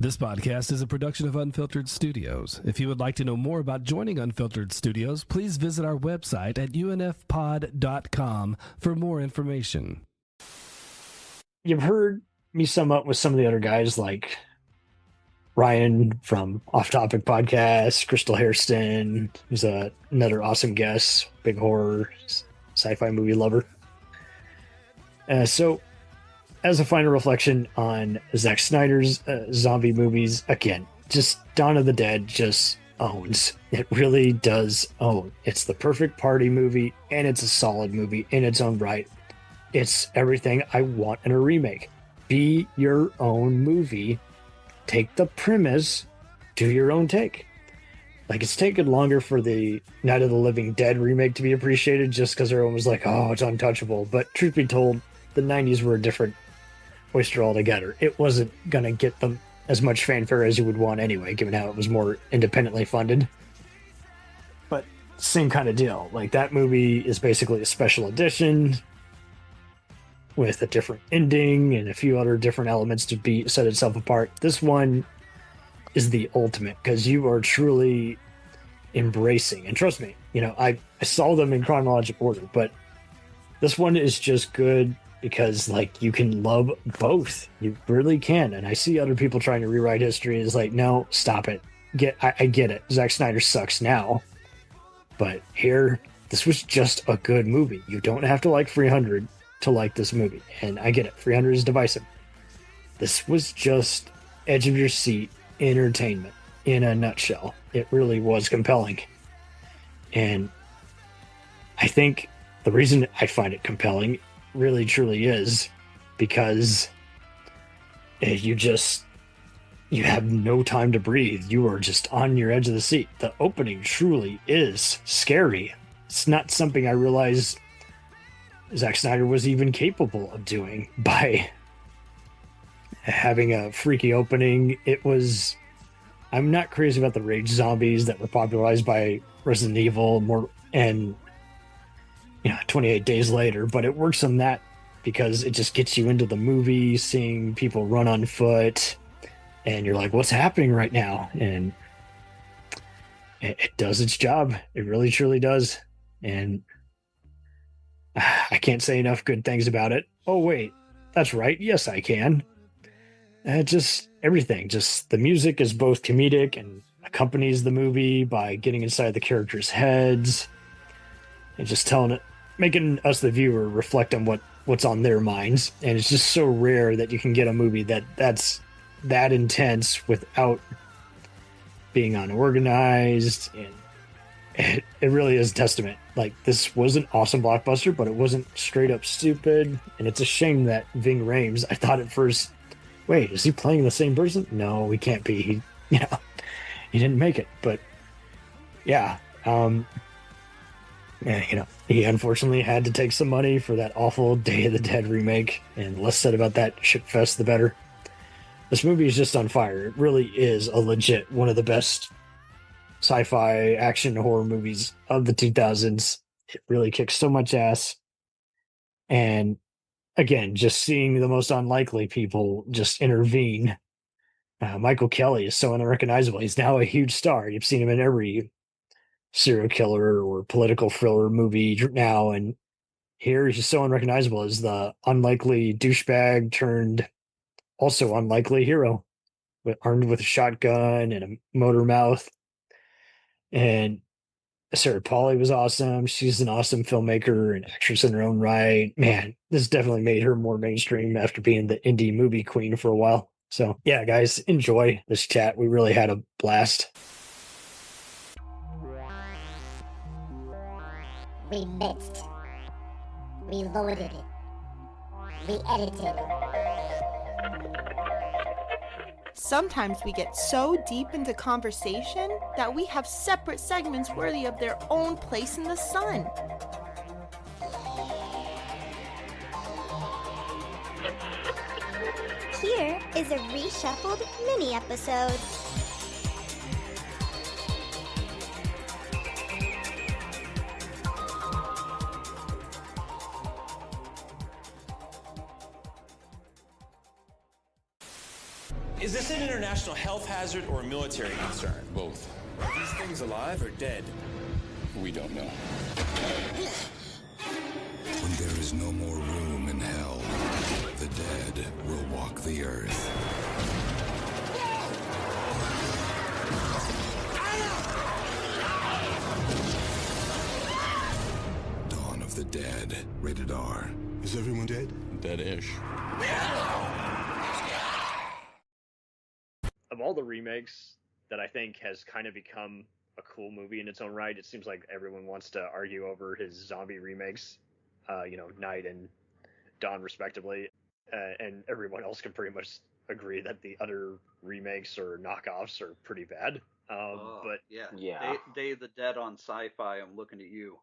This podcast is a production of Unfiltered Studios. If you would like to know more about joining Unfiltered Studios, please visit our website at unfpod.com for more information. You've heard me sum up with some of the other guys like Ryan from Offtopic podcast, Crystal Hairston, who's another awesome guest, big horror, sci-fi movie lover. So as a final reflection on Zack Snyder's zombie movies, again, just Dawn of the Dead just owns. It really does own. It's the perfect party movie, and it's a solid movie in its own right. It's everything I want in a remake. Be your own movie. Take the premise, do your own take. Like, it's taken longer for the Night of the Living Dead remake to be appreciated just because everyone was like, oh, it's untouchable. But truth be told, the 90s were a different oyster altogether. It wasn't going to get them as much fanfare as you would want anyway, given how it was more independently funded. But same kind of deal. Like, that movie is basically a special edition with a different ending and a few other different elements to set itself apart. This one is the ultimate because you are truly embracing, and trust me, I saw them in chronological order, but this one is just good because, like, you can love both. You really can. And I see other people trying to rewrite history. It's like, no, stop it. I get it. Zack Snyder sucks now. But here, this was just a good movie. You don't have to like 300 to like this movie. And I get it. 300 is divisive. This was just edge of your seat entertainment in a nutshell. It really was compelling. And I think the reason I find it compelling really truly is because you have no time to breathe. You are just on your edge of the seat. The opening truly is scary. It's not something I realized Zack Snyder was even capable of doing by having a freaky opening. I'm not crazy about the rage zombies that were popularized by Resident Evil and 28 Days Later, but it works on that because it just gets you into the movie, seeing people run on foot, and you're like, what's happening right now? And it does its job. It really, truly does. And I can't say enough good things about it. Oh, wait, that's right. Yes, I can. Just everything. Just the music is both comedic and accompanies the movie by getting inside the characters' heads and just making us, the viewer, reflect on what's on their minds. And it's just so rare that you can get a movie that's that intense without being unorganized. And it really is a testament. Like, this was an awesome blockbuster, but it wasn't straight up stupid. And it's a shame that Ving Rhames, I thought at first, wait, is he playing the same person? No, he can't be. He didn't make it. But yeah, he unfortunately had to take some money for that awful Day of the Dead remake, and the less said about that shitfest, the better. This movie is just on fire. It really is a legit one of the best sci-fi action horror movies of the 2000s. It really kicks so much ass. And again, just seeing the most unlikely people just intervene. Michael Kelly is so unrecognizable. He's now a huge star. You've seen him in every serial killer or political thriller movie now, and here he's just so unrecognizable as the unlikely douchebag turned also unlikely hero, armed with a shotgun and a motor mouth. And Sarah Polley was awesome. She's an awesome filmmaker and actress in her own right. Man, this definitely made her more mainstream after being the indie movie queen for a while. So yeah, guys, enjoy this chat. We really had a blast. We mixed, we loaded it, we edited it. Sometimes we get so deep into conversation that we have separate segments worthy of their own place in the sun. Here is a reshuffled mini episode. Is this an international national health hazard or a military concern? Both. Are these things alive or dead? We don't know. When there is no more room in hell, the dead will walk the earth. Dawn of the Dead. Rated R. Is everyone dead? Dead-ish. Of all the remakes that I think has kind of become a cool movie in its own right, it seems like everyone wants to argue over his zombie remakes, Night and Dawn respectively, and everyone else can pretty much agree that the other remakes or knockoffs are pretty bad. But yeah, Day of the Dead on Sci-Fi. I'm looking at you.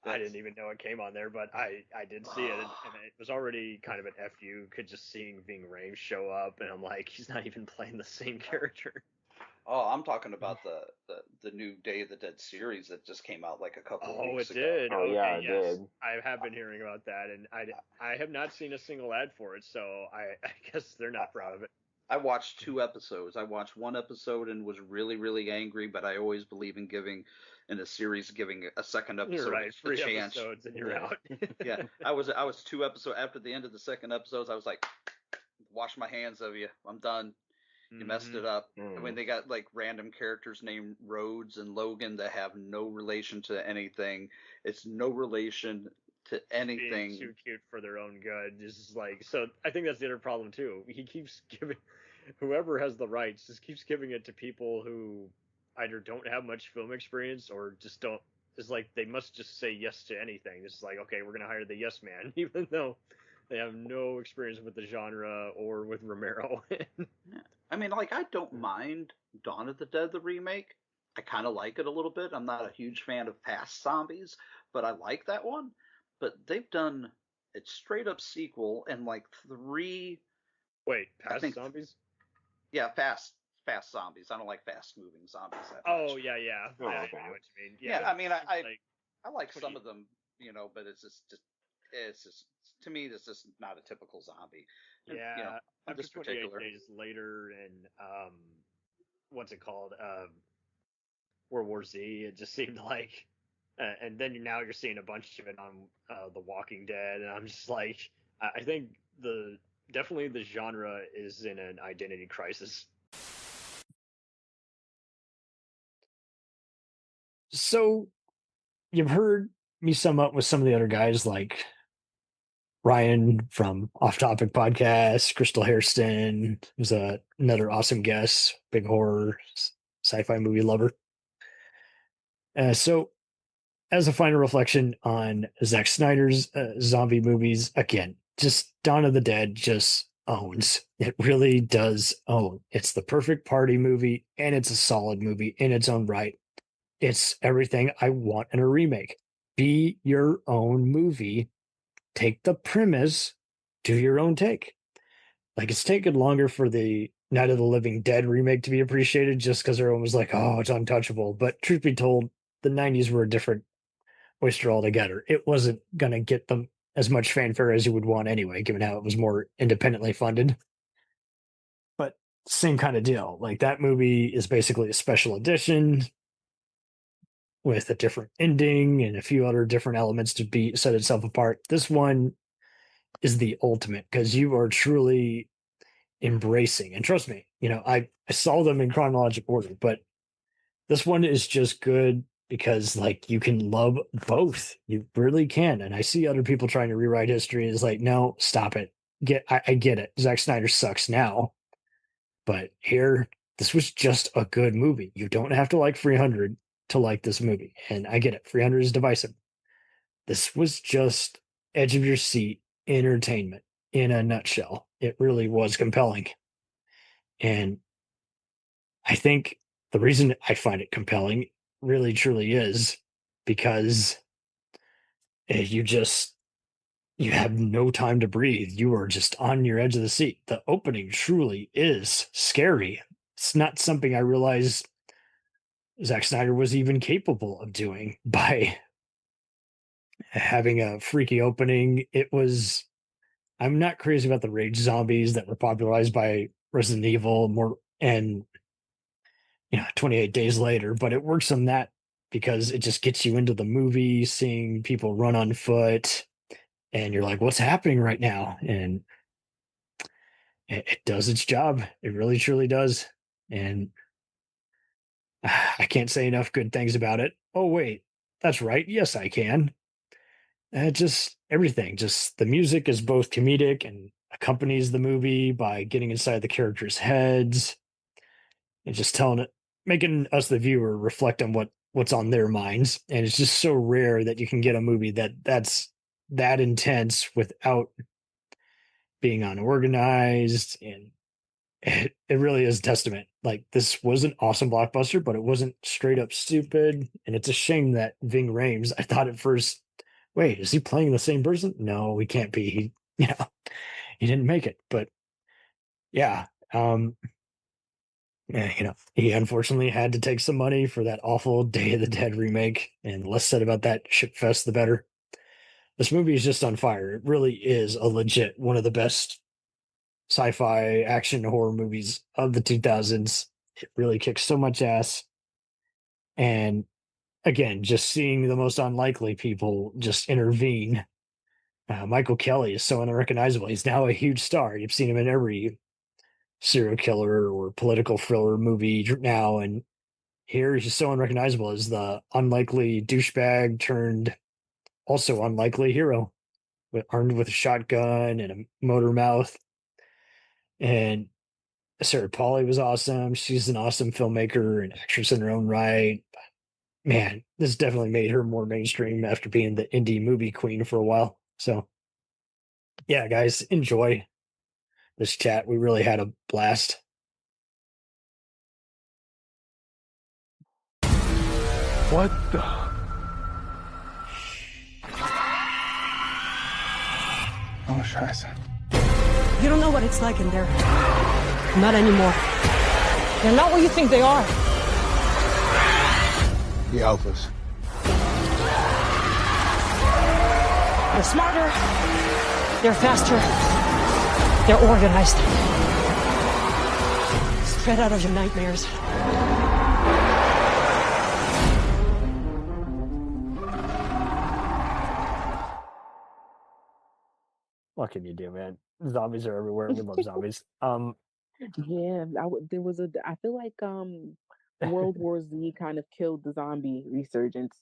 I didn't even know it came on there, but I did see it, and it was already kind of an FU. Could just seeing Ving Rhames show up, and I'm like, he's not even playing the same character. Oh, I'm talking about the new Day of the Dead series that just came out like a couple of weeks ago. Oh, it did? Oh, okay, yeah, it yes. did. I have been hearing about that, and I have not seen a single ad for it, so I guess they're not proud of it. I watched 2 episodes. I watched 1 episode and was really, really angry, but I always believe in giving a second episode You're right, 3 a chance. episodes and you're out. Yeah, I was 2 episodes after the end of the second episode. I was like, wash my hands of you. I'm done. You messed it up. I mean, they got like random characters named Rhodes and Logan that have no relation to anything. It's no relation to anything. Being too cute for their own good. Just like, so I think that's the other problem too. He keeps giving, whoever has the rights just keeps giving it to people who either don't have much film experience or just don't. It's like they must just say yes to anything. It's like, okay, we're gonna hire the yes man, even though they have no experience with the genre or with Romero. I mean, like, I don't mind Dawn of the Dead, the remake. I kind of like it a little bit. I'm not a huge fan of Fast Zombies, but I like that one. But they've done a straight up sequel and like 3. Wait, Zombies? Yeah, fast zombies. I don't like fast moving zombies that much. Oh yeah. Oh, I okay. know what you mean. Yeah, I mean, I like what some do of them, but it's just to me, it's just not a typical zombie. And, yeah, I'm after just 28 particular. days later, and what's it called? World War Z. It just seemed like, and then now you're seeing a bunch of it on The Walking Dead, and I'm just like, I think definitely the genre is in an identity crisis. So, you've heard me sum up with some of the other guys like Ryan from Offtopic podcast, Crystal Hairston, who's another awesome guest, big horror sci-fi movie lover. So, as a final reflection on Zack Snyder's zombie movies, again, just Dawn of the Dead just owns. It really does own. It's the perfect party movie, and it's a solid movie in its own right. It's everything I want in a remake. Be your own movie. Take the premise, do your own take. Like, it's taken longer for the Night of the Living Dead remake to be appreciated just because everyone was like, oh, it's untouchable. But truth be told, the 90s were a different oyster altogether. It wasn't going to get them as much fanfare as you would want anyway, given how it was more independently funded. But same kind of deal. Like, that movie is basically a special edition with a different ending and a few other different elements to set itself apart. This one is the ultimate because you are truly embracing, and trust me, I saw them in chronological order, but this one is just good because like you can love both. You really can. And I see other people trying to rewrite history. It's like, no, stop it. I get it. Zack Snyder sucks now, but here, this was just a good movie. You don't have to like 300 to like this movie. And I get it. 300 is divisive. This was just edge of your seat entertainment in a nutshell. It really was compelling. And I think the reason I find it compelling really truly is because you have no time to breathe. You are just on your edge of the seat. The opening truly is scary. It's not something I realized Zack Snyder was even capable of doing by having a freaky opening. I'm not crazy about the rage zombies that were popularized by Resident Evil, more and 28 days later, but it works on that because it just gets you into the movie, seeing people run on foot, and you're like, what's happening right now? And it does its job. It really truly does. And I can't say enough good things about it. Oh wait, that's right. Yes, I can. Just everything. Just the music is both comedic and accompanies the movie by getting inside the characters' heads and just telling it, making us the viewer reflect on what's on their minds. And it's just so rare that you can get a movie that's that intense without being unorganized, and it really is a testament. Like, this was an awesome blockbuster, but it wasn't straight up stupid. And it's a shame that Ving Rhames, I thought at first, wait, is he playing the same person? No, he can't be. He didn't make it. But yeah, he unfortunately had to take some money for that awful Day of the Dead remake. And the less said about that shitfest, the better. This movie is just on fire. It really is a legit one of the best sci-fi action horror movies of the 2000s. It really kicks so much ass. And again, just seeing the most unlikely people just intervene. Michael Kelly is so unrecognizable. He's now a huge star. You've seen him in every serial killer or political thriller movie now, and here he's so unrecognizable as the unlikely douchebag turned also unlikely hero, armed with a shotgun and a motor mouth. And Sarah Polley was awesome. She's an awesome filmmaker and actress in her own right. Man, this definitely made her more mainstream after being the indie movie queen for a while. So, yeah, guys, enjoy this chat. We really had a blast. What the? Oh, scheiße. You don't know what it's like in there. Not anymore. They're not what you think they are. The Alphas. They're smarter. They're faster. They're organized. Straight out of your nightmares. What can you do, man? Zombies are everywhere. We love zombies. Yeah, I feel like World War Z kind of killed the zombie resurgence.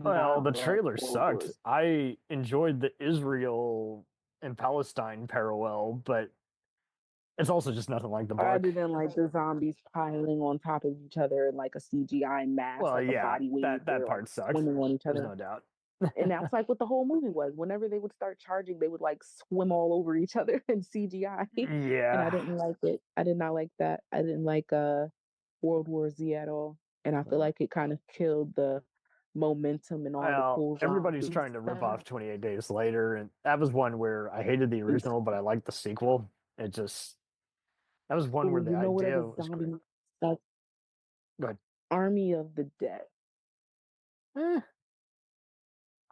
Well, the trailer sucked. I enjoyed the Israel and Palestine parallel, but it's also just nothing like the book. Other than like the zombies piling on top of each other in like a CGI mass, Well, like yeah, a body wave, that part sucked. swimming on each other. There's no doubt. And that's like what the whole movie was. Whenever they would start charging, they would like swim all over each other in CGI. Yeah. And I didn't like it. I did not like that. I didn't like World War Z at all. And I feel like it kind of killed the momentum and all the cool everybody's trying to rip off 28 Days Later, and that was one where I hated the original, but I liked the sequel. That was one where the idea was great. Go ahead. Army of the Dead.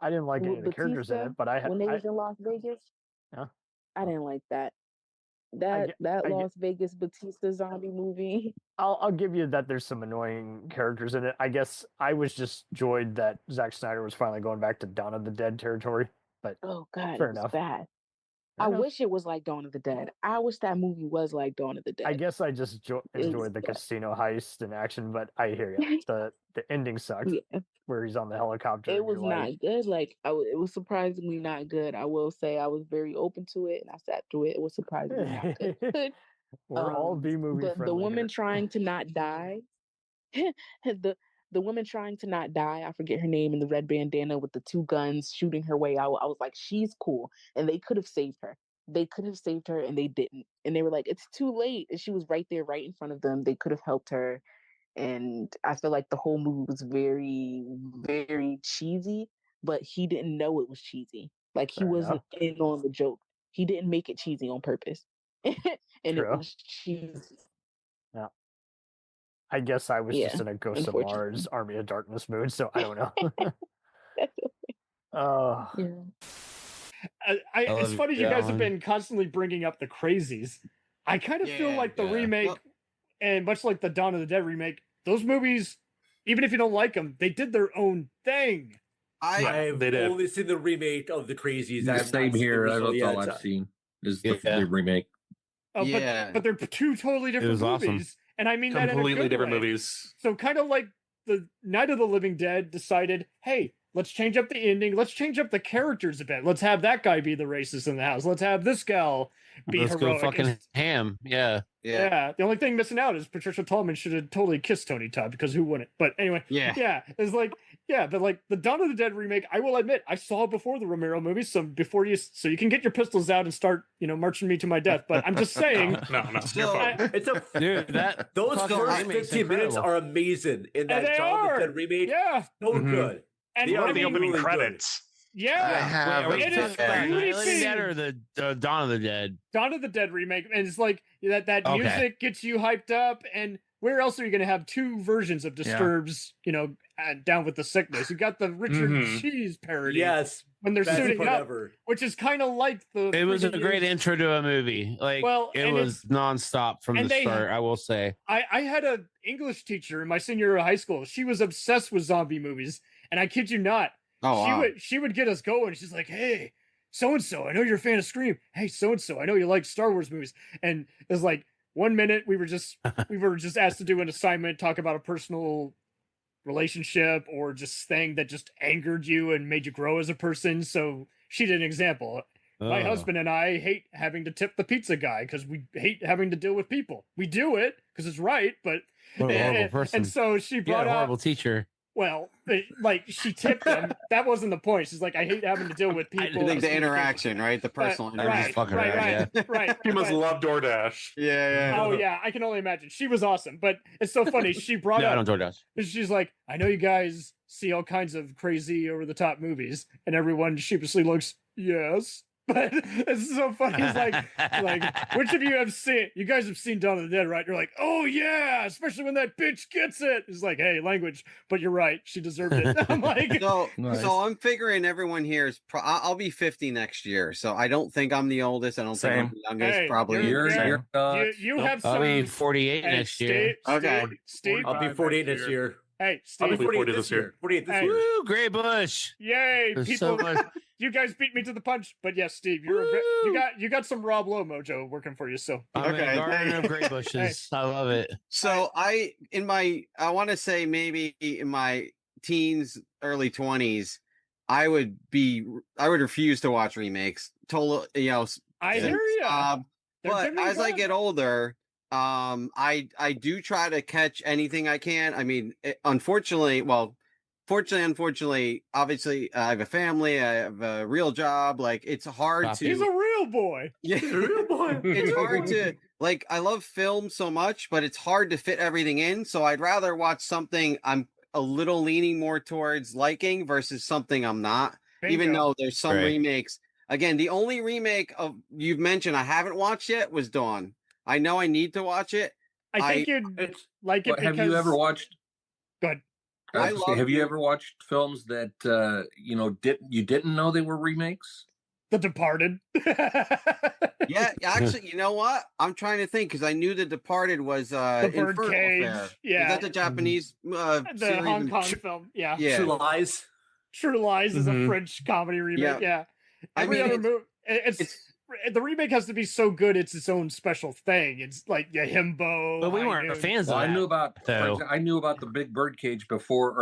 I didn't like any of the characters in it, but when they was in Las Vegas, I didn't like that. That Las Vegas Batista zombie movie. I'll give you that. There's some annoying characters in it. I guess I was just joyed that Zack Snyder was finally going back to Dawn of the Dead territory. But oh god, fair it was enough. Bad. I wish it was like Dawn of the Dead. I wish that movie was like Dawn of the Dead. I guess I just enjoyed the casino heist and action, but I hear you. The ending sucked. Yeah. Where he's on the helicopter. It was not good. Like it was surprisingly not good. I will say I was very open to it and I sat through it. It was surprisingly not good. We're all B-movie friendly. The woman trying to not die. The woman trying to not die, I forget her name, in the red bandana with the two guns shooting her way out. I was like, she's cool. And they could have saved her. They could have saved her and they didn't. And they were like, it's too late. And she was right there, right in front of them. They could have helped her. And I feel like the whole movie was very, very cheesy, but he didn't know it was cheesy. Like he wasn't in on the joke. He didn't make it cheesy on purpose. And it was cheesy. Yeah. I guess I was just in a Ghost of Mars, Army of Darkness mood, so I don't know. As funny as you guys have been constantly bringing up the Crazies, I kind of feel like the remake And much like the Dawn of the Dead remake, those movies, even if you don't like them, they did their own thing. I've only seen the remake of the Crazies. The same here. That's all I've seen is the remake. Oh, but they're two totally different movies. Awesome. And I mean that in a completely good different way. movies. So kind of like the Night of the Living Dead decided, hey, let's change up the ending. Let's change up the characters a bit. Let's have that guy be the racist in the house. Let's have this gal be Let's heroic. go fucking ham. Yeah. Yeah. The only thing missing out is Patricia Tallman should have totally kissed Tony Todd, because who wouldn't? But anyway, yeah. It's like, but like the Dawn of the Dead remake, I will admit, I saw it before the Romero movie, so you can get your pistols out and start, marching me to my death. But I'm just saying, no. Those first 15 minutes are amazing in that Dawn of the Dead remake. Yeah, so good. And they are the opening really credits. Yeah, Wait, it is Dead or the Dawn of the Dead? Dawn of the Dead remake, and it's like that music gets you hyped up. And where else are you going to have two versions of Disturbed's, Down with the Sickness? You got the Richard Cheese parody, when they're suiting up, which is kind of like the. It was a great intro to a movie. Like, it was nonstop from the start. I will say. I had an English teacher in my senior year of high school. She was obsessed with zombie movies, and I kid you not. She would get us going. She's like, hey, so-and-so, I know you're a fan of Scream. Hey, so-and-so, I know you like Star Wars movies. And it was like 1 minute we were just asked to do an assignment, talk about a personal relationship or just thing that just angered you and made you grow as a person. So she did an example. My husband and I hate having to tip the pizza guy because we hate having to deal with people. We do it because it's right, but what a horrible person. And so she brought a horrible teacher. Well, like she tipped him. That wasn't the point. She's like, I hate having to deal with people. I think the interaction, right? The personal interaction. Right. He must love DoorDash. Yeah. Oh yeah, I can only imagine. She was awesome, but it's so funny. She brought up. I don't DoorDash. She's like, I know you guys see all kinds of crazy over the top movies, and everyone sheepishly looks, yes. But it's so funny. It's like, which of you have seen? You guys have seen Dawn of the Dead, right? You're like, oh yeah, especially when that bitch gets it. It's like, hey, language. But you're right. She deserved it. I'm like, so I'm figuring everyone here is. I'll be 50 next year, so I don't think I'm the oldest. I don't think I'm the youngest. Probably you have some. I'll be 48 next year. Steve, I'll be 48 next year. Hey, Steve, I'll be 48 this year. 48 this year. Woo, Gray Bush. Yay, There's people. so much. You guys beat me to the punch, but yes, Steve, you got some Rob Lowe mojo working for you. So I'm a garden of gray bushes. I love it. So I want to say maybe in my teens, early 20s, I would refuse to watch remakes. I hear you. But as I get older, I do try to catch anything I can. I mean, unfortunately, obviously, I have a family. I have a real job. Like, it's hard to. He's a real boy. Yeah, he's a real boy. It's hard to I love film so much, but it's hard to fit everything in. So I'd rather watch something I'm a little leaning more towards liking versus something I'm not. Bingo. Even though there's some remakes. Again, the only remake you've mentioned I haven't watched yet was Dawn. I know I need to watch it. I think you'd like it. Have you ever watched? Good. Have you ever watched films that you didn't know they were remakes? The Departed. Yeah, actually, you know what? I'm trying to think because I knew The Departed was the Birdcage. Affair. Yeah, is that the Japanese the Hong Kong film? Yeah. True Lies. True Lies is a French comedy remake. Yeah. Every other movie, it's the remake has to be so good it's its own special thing. It's like Himbo. But we weren't fans of that. I knew about the Big Birdcage before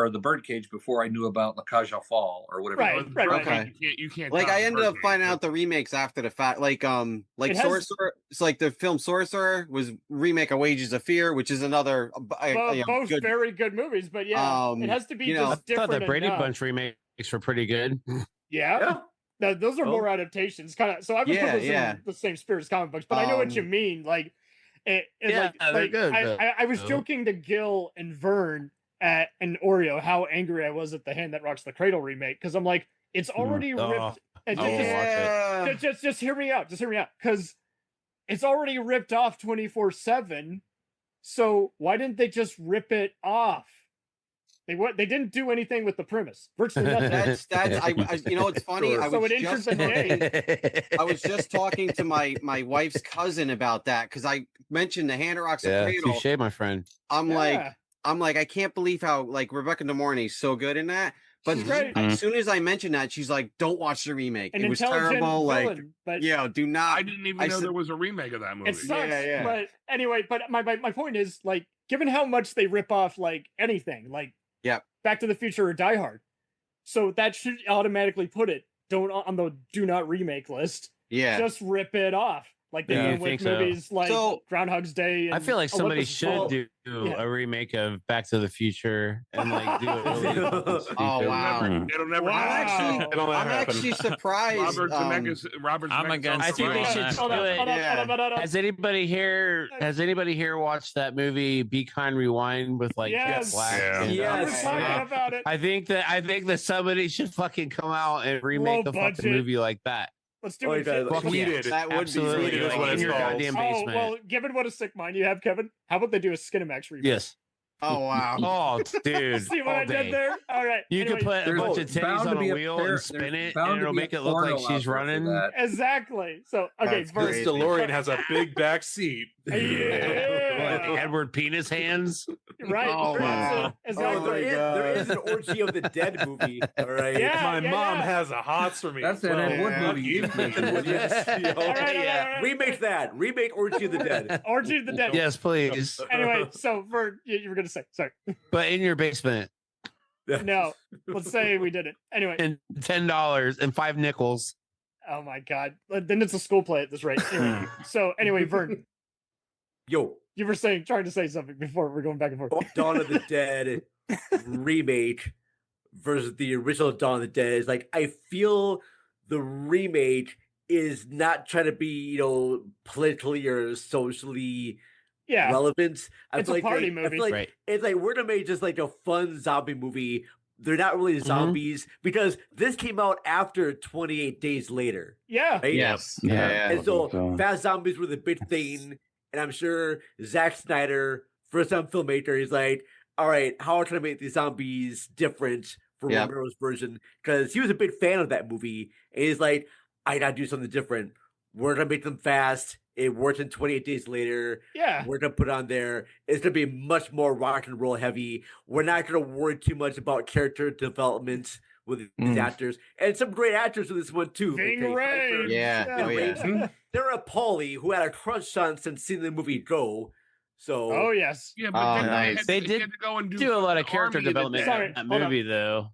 I knew about La Cage aux Folles or whatever. Right. Okay. You can't. Like I ended up finding out the remakes after the fact. Like Sorcerer. It's like the film Sorcerer was remake of Wages of Fear, which is another. Both very good movies, but yeah, it has to be just different. I thought the Brady Bunch remakes were pretty good. Yeah. No, those are more adaptations, kind of. So I would put those in the same spirit as comic books, but I know what you mean. Like, they're good. I was joking to Gil and Vern and Oreo how angry I was at the Hand That Rocks the Cradle remake because I'm like, it's already ripped. Just hear me out. Just hear me out because it's already ripped off 24/7. So why didn't they just rip it off? They didn't do anything with the premise. Virtually nothing. That's you know, it's funny. Sure. I was just talking to my wife's cousin about that because I mentioned the Hand Rocks Yeah, Cradle. touche, my friend. I'm like, I can't believe how like Rebecca De Mornay's so good in that. But as soon as I mentioned that, she's like, "Don't watch the remake. It was terrible." Villain, like, do not. I didn't even know there was a remake of that movie. It sucks. But anyway, my point is, like, given how much they rip off like anything, like Back to the Future or Die Hard, so that should automatically put it on the do not remake list. Yeah, just rip it off. Like they do with movies like Groundhog's Day. And I feel like somebody should do a remake of Back to the Future and like do it. Wow! It'll never happen. I'm actually surprised. Robert I'm against. I think they should do it. Has anybody here watched that movie Be Kind Rewind with like Jack Black? Yes. About it. I think that somebody should fucking come out and remake a fucking movie like that. Let's do it. That would be in your goddamn basement. Well, given what a sick mind you have, Kevin, how about they do a Skinemax remake? Yes. Oh wow! Oh, dude! See what I did there? All right. You could put a bunch of titties on a wheel and spin it, and it'll make it look like she's running. Exactly. So, okay, Vern. This DeLorean has a big back seat. Yeah. Edward Penis hands. Right. Oh, wow. There is an Orgy of the Dead movie. All right. My mom has a hots for me. That's an Ed Wood movie. Remake that. Remake Orgy of the Dead. Orgy of the Dead. Yes, please. Anyway, so Vern, you were going to say, sorry. But in your basement. No, let's say we did it. Anyway. And $10 and 5 nickels. Oh my God. Then it's a school play at this rate. Anyway, Vern. Yo. You were trying to say something before we're going back and forth. Dawn of the Dead remake versus the original Dawn of the Dead is like, I feel the remake is not trying to be, politically or socially relevant. It's a party movie. It's like we're gonna make just like a fun zombie movie. They're not really zombies because this came out after 28 Days Later. Yeah. Right? Yes. Yeah. And so fast zombies were the big thing. And I'm sure Zack Snyder, first-time filmmaker, he's like, all right, how can I make these zombies different for Romero's version? Because he was a big fan of that movie. And he's like, I got to do something different. We're going to make them fast. It worked in 28 Days Later. Yeah. We're going to put on there. It's going to be much more rock and roll heavy. We're not going to worry too much about character development with these actors. And some great actors in this one, too. Ving Rhames. Yeah. Sarah Pauly, who had a crush on since seeing the movie Go. So, oh yes, yeah, but nice. They did go and do a lot of character development in that movie, though.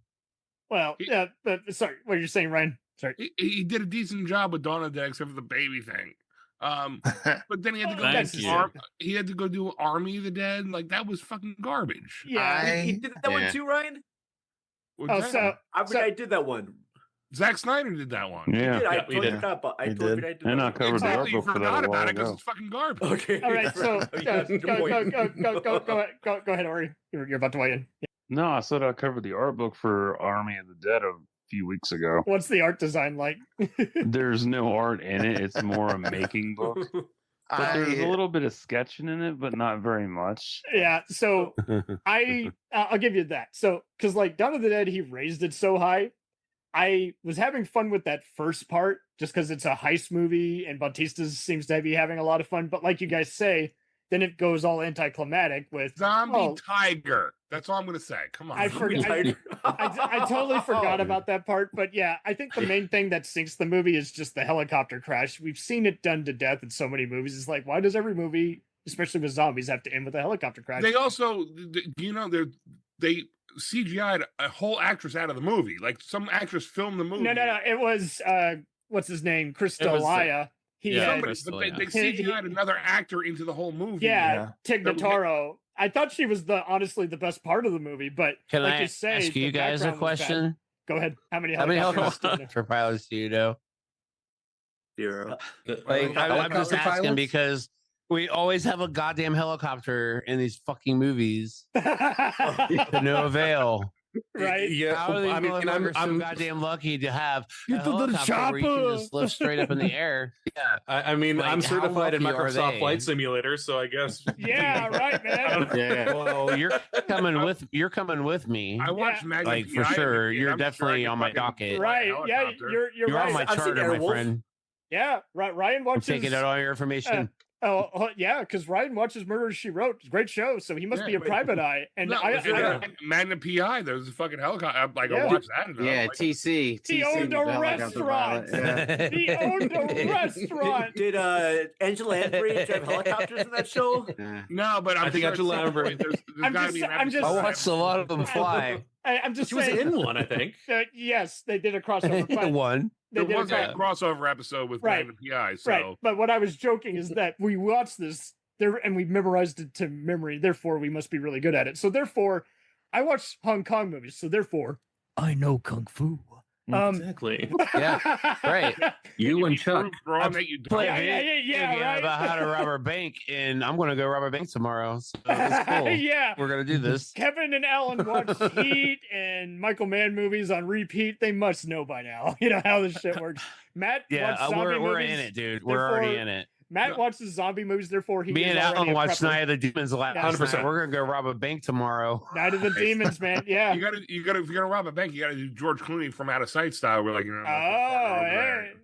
Well, yeah, but sorry, what you're saying, Ryan? Sorry, he did a decent job with Dawn of the Dead, except for the baby thing. But then he had to go. He had to go do Army of the Dead. Like that was fucking garbage. Yeah, he did that one too, Ryan. I did that one. Zack Snyder did that one. Yeah, I totally forgot about. I totally forgot. And I covered the art book for that a while because ago. it's fucking garbage. Okay. All right. So go ahead, Ori. You're about to weigh in. Yeah. No, I said I covered the art book for Army of the Dead a few weeks ago. What's the art design like? There's no art in it. It's more a making book. But there's a little bit of sketching in it, but not very much. Yeah, so I'll give you that. So, because like Dawn of the Dead, he raised it so high. I was having fun with that first part just because it's a heist movie and Bautista seems to be having a lot of fun. But like you guys say, then it goes all anticlimactic with zombie tiger. That's all I'm going to say. Come on. I totally forgot about that part. But yeah, I think the main thing that sinks the movie is just the helicopter crash. We've seen it done to death in so many movies. It's like, why does every movie, especially with zombies, have to end with a helicopter crash? They also, they CGI'd a whole actress out of the movie. Like some actress filmed the movie. No. It was what's his name, Chris D'Elia. They CGI'd another actor into the whole movie. Yeah. Tig Notaro. I thought she was honestly the best part of the movie, but can like I you say, ask you guys a question? Go ahead. How many helicopter pilots do you know? 0. Like I'm just asking because we always have a goddamn helicopter in these fucking movies to no avail. Right? Yeah, How are these I mean, motherfuckers so goddamn lucky to have a Get to the helicopter where you can chopper. just lift straight up in the air? Yeah. I mean, Like, I'm how certified in lucky are Microsoft they? Flight Simulator, so I guess. Yeah, right, man. Yeah. Well, you're coming with me. I watched Magnum Like for PI sure, and you're I'm sure I definitely could on my fucking docket. Right. Yeah, you're You're right. on my I've seen charter, my Airwolf. friend. Yeah, right. Ryan I'm watches. taking out all your information. Yeah, because Ryan watches Murder She Wrote. It's a great show, so he must be a private eye. And No, Magnum PI. There's a fucking helicopter. Like I watched that. Yeah, like, TC. He owned a restaurant. He owned a restaurant. Did Angela Lansbury drive helicopters in that show? No, but I think Angela Lansbury. There's gotta be an episode. I watched a lot of them fly. I'm just She was saying. in one, I think. Yes, they did a crossover. but One. They There did was a crossover episode with Right. Magnum PI. So Right. But what I was joking is that we watched this there and we memorized it to memory. Therefore, we must be really good at it. So therefore, I watch Hong Kong movies. So therefore, I know kung fu. Exactly. Yeah. Right. You and Chuck. Wrong that you Play don't. right. About how to rob a bank, and I'm gonna go rob a bank tomorrow. So it's cool. Yeah. We're gonna do this. Kevin and Alan watch Heat and Michael Mann movies on repeat. They must know by now, how this shit works. Matt, Yeah, watched zombie we're movies, in it, dude. We're already in it. Matt watches zombie movies, therefore he. Me is and already Alan a watched prepper. Night of the Demons last 100%. night. We're gonna go rob a bank tomorrow. Night of the Demons, man. Yeah. You gotta, if you're gonna rob a bank, you gotta do George Clooney from Out of Sight style. We're like,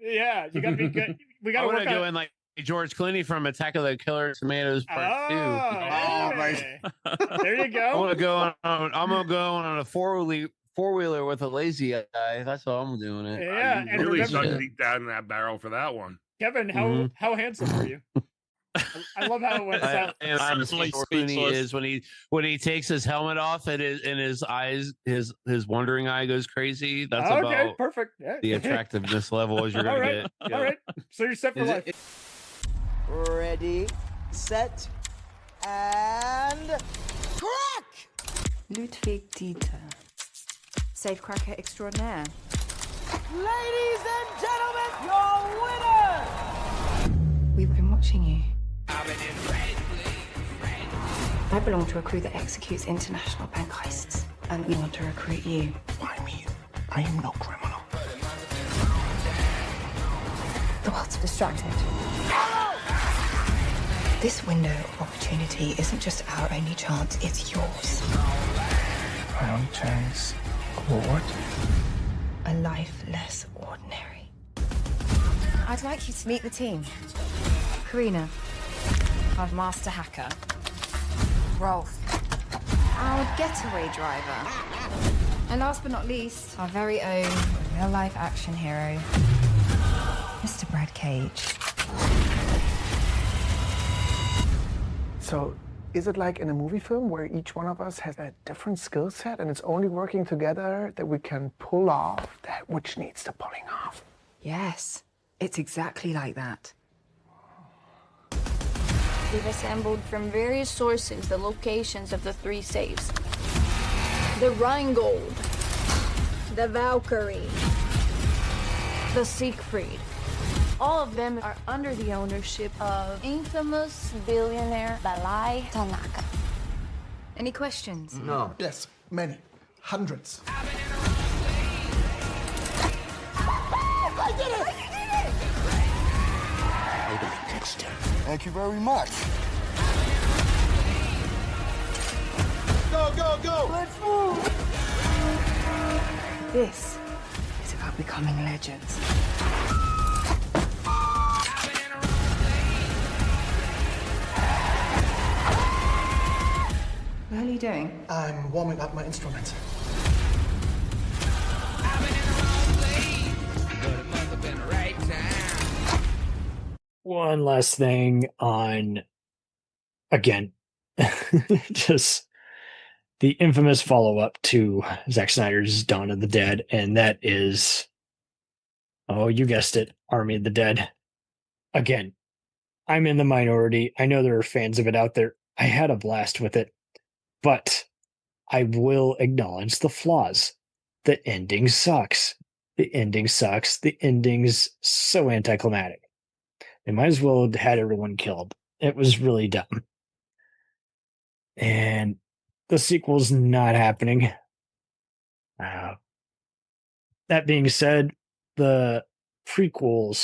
Yeah. You gotta be good. We I gotta want work to go on. in like George Clooney from Attack of the Killer Tomatoes Part 2. There you I go. want to go on. I'm gonna go on a four-wheeler with a lazy eye. That's how I'm doing it. Yeah, you and really remember- sunk deep down in that barrel for that one. Kevin, how handsome are you? I love how it went south. And honestly, Clooney is when he takes his helmet off and his eyes, his wandering eye goes crazy. That's Okay, about perfect. Yeah. the attractiveness level as you're gonna All right. get. All right. So you're set for Is life. Ready, set, and crack! Ludwig Dieter, safecracker extraordinaire. Ladies and gentlemen, your winner! We've been watching you. I belong to a crew that executes international bank heists, and we want to recruit you. Why me? I am no criminal. The world's distracted. This window of opportunity isn't just our only chance, it's yours. My only chance of what? A life less ordinary. I'd like you to meet the team. Karina, our master hacker. Rolf, our getaway driver. And last but not least, our very own real-life action hero, Mr. Brad Cage. So, is it like in a movie film where each one of us has a different skill set and it's only working together that we can pull off that which needs the pulling off? Yes, it's exactly like that. We've assembled from various sources the locations of the 3 safes. The Rheingold, the Valkyrie, the Siegfried. All of them are under the ownership of infamous billionaire Balai Tanaka. Any questions? No. Yes, many. Hundreds. I did it! Thank you very much. Go, go, go! Let's move! This is about becoming legends. What are you doing? I'm warming up my instruments. One last thing on, again, just the infamous follow-up to Zack Snyder's Dawn of the Dead, and that is, oh, you guessed it, Army of the Dead. Again, I'm in the minority. I know there are fans of it out there. I had a blast with it, but I will acknowledge the flaws. The ending sucks. The ending sucks. The ending's so anticlimactic. They might as well have had everyone killed. It was really dumb. And the sequel's not happening. That being said, the prequel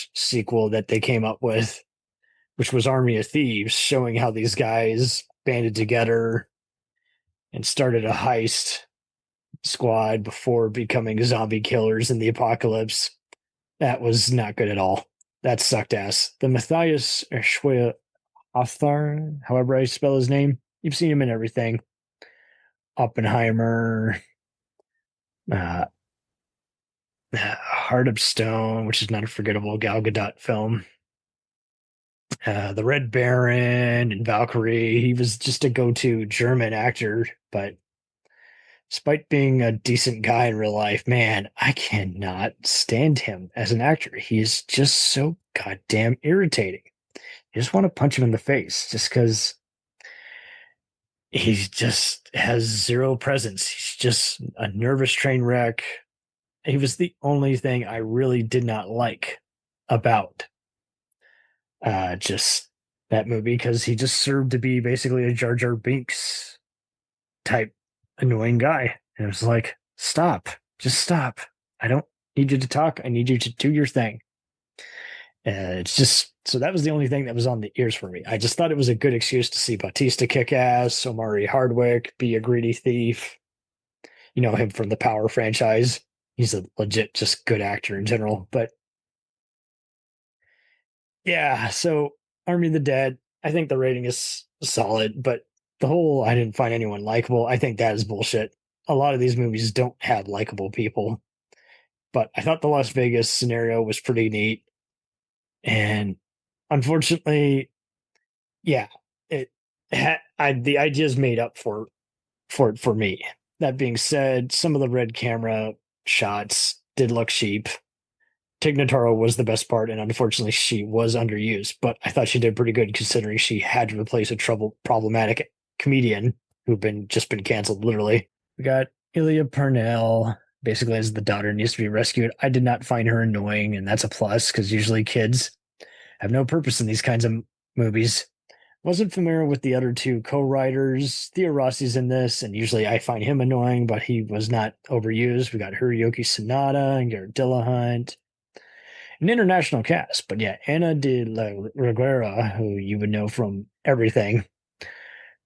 / sequel that they came up with, which was Army of Thieves, showing how these guys banded together and started a heist squad before becoming zombie killers in the apocalypse. That was not good at all. That sucked ass. The Matthias Othar, however I spell his name, you've seen him in everything. Oppenheimer, Heart of Stone, which is not a forgettable Gal Gadot film. The Red Baron and Valkyrie. He was just a go-to German actor, but despite being a decent guy in real life, man, I cannot stand him as an actor. He is just so goddamn irritating. You just want to punch him in the face just because he just has zero presence. He's just a nervous train wreck. He was the only thing I really did not like about just that movie, because he just served to be basically a Jar Jar Binks type annoying guy. And it was like, stop. Just stop. I don't need you to talk. I need you to do your thing. It's just, so that was the only thing that was on the ears for me. I just thought it was a good excuse to see Bautista kick ass, Omari Hardwick be a greedy thief. You know him from the Power franchise. He's a legit, just good actor in general. But yeah, so Army of the Dead, I think the rating is solid, but the whole I didn't find anyone likable, I think that is bullshit. A lot of these movies don't have likable people. But I thought the Las Vegas scenario was pretty neat. And unfortunately, yeah, the idea's made up for it for me. That being said, some of the red camera shots did look cheap. Tig Notaro was the best part, and unfortunately she was underused, but I thought she did pretty good considering she had to replace a problematic comedian who'd just been canceled, literally. We got Ilya Parnell, basically as the daughter needs to be rescued. I did not find her annoying, and that's a plus, because usually kids have no purpose in these kinds of movies. Wasn't familiar with the other two co-writers. Theo Rossi's in this, and usually I find him annoying, but he was not overused. We got Hiroyuki Sanada and Garrett Dillahunt. An international cast, but yeah, Ana de la Reguera, who you would know from everything.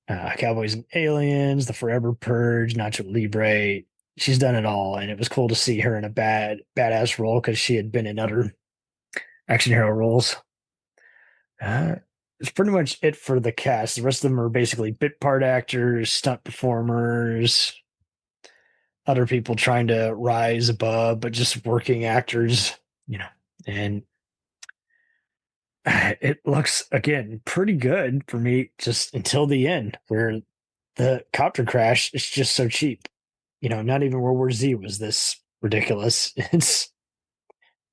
Cowboys and Aliens, The Forever Purge, Nacho Libre. She's done it all, and it was cool to see her in a badass role because she had been in other action hero roles. It's pretty much it for the cast. The rest of them are basically bit part actors, stunt performers, other people trying to rise above, but just working actors, you know. And it looks, again, pretty good for me just until the end, where the copter crash is just so cheap. You know, not even World War Z was this ridiculous.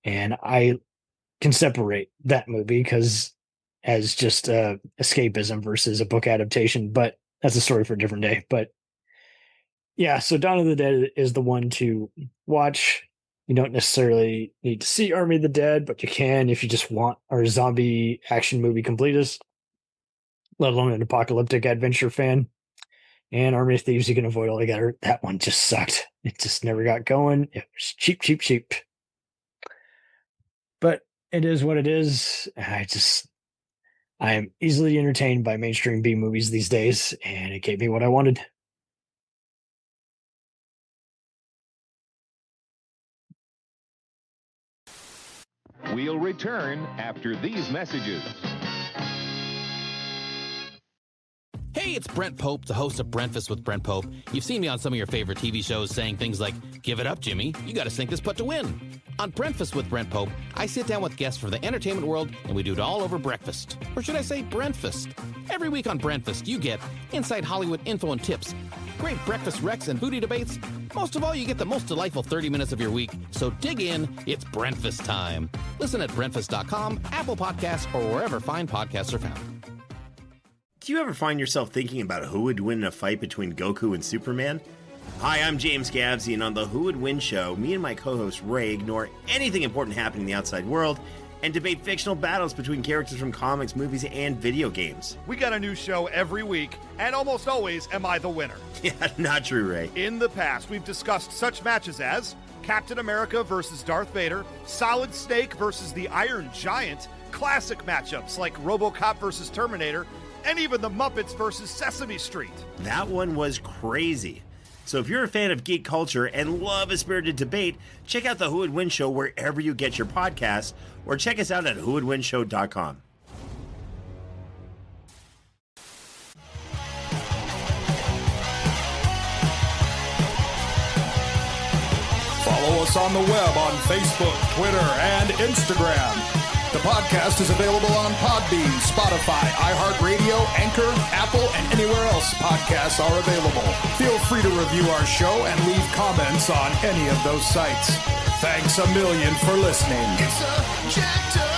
And I can separate that movie because as just escapism versus a book adaptation, but that's a story for a different day. But yeah, so Dawn of the Dead is the one to watch. You don't necessarily need to see Army of the Dead, but you can if you just want a zombie action movie completist, let alone an apocalyptic adventure fan. And Army of Thieves you can avoid altogether. That one just sucked. It just never got going. It was cheap, cheap, cheap. But it is what it is. I am easily entertained by mainstream B movies these days, and it gave me what I wanted. We'll return after these messages. Hey, it's Brent Pope, the host of Breakfast with Brent Pope. You've seen me on some of your favorite TV shows saying things like, "Give it up, Jimmy. You got to sink this putt to win." On Breakfast with Brent Pope, I sit down with guests from the entertainment world, and we do it all over breakfast. Or should I say Brentfast? Every week on Brentfast, you get inside Hollywood info and tips, great breakfast recs and foodie debates. Most of all, you get the most delightful 30 minutes of your week. So dig in. It's Brentfast time. Listen at Brentfast.com, Apple Podcasts, or wherever fine podcasts are found. Do you ever find yourself thinking about who would win in a fight between Goku and Superman? Hi, I'm James Gavsey, and on the Who Would Win show, me and my co-host Ray ignore anything important happening in the outside world and debate fictional battles between characters from comics, movies, and video games. We got a new show every week, and almost always am I the winner. Yeah, not true, Ray. In the past, we've discussed such matches as Captain America versus Darth Vader, Solid Snake versus the Iron Giant, classic matchups like RoboCop versus Terminator, and even the Muppets versus Sesame Street. That one was crazy. So if you're a fan of geek culture and love a spirited debate, check out the Who Would Win Show wherever you get your podcasts, or check us out at whowouldwinshow.com. Follow us on the web on Facebook, Twitter, and Instagram. The podcast is available on Podbean, Spotify, iHeartRadio, Anchor, Apple, and anywhere else podcasts are available. Feel free to review our show and leave comments on any of those sites. Thanks a million for listening. It's a jacked up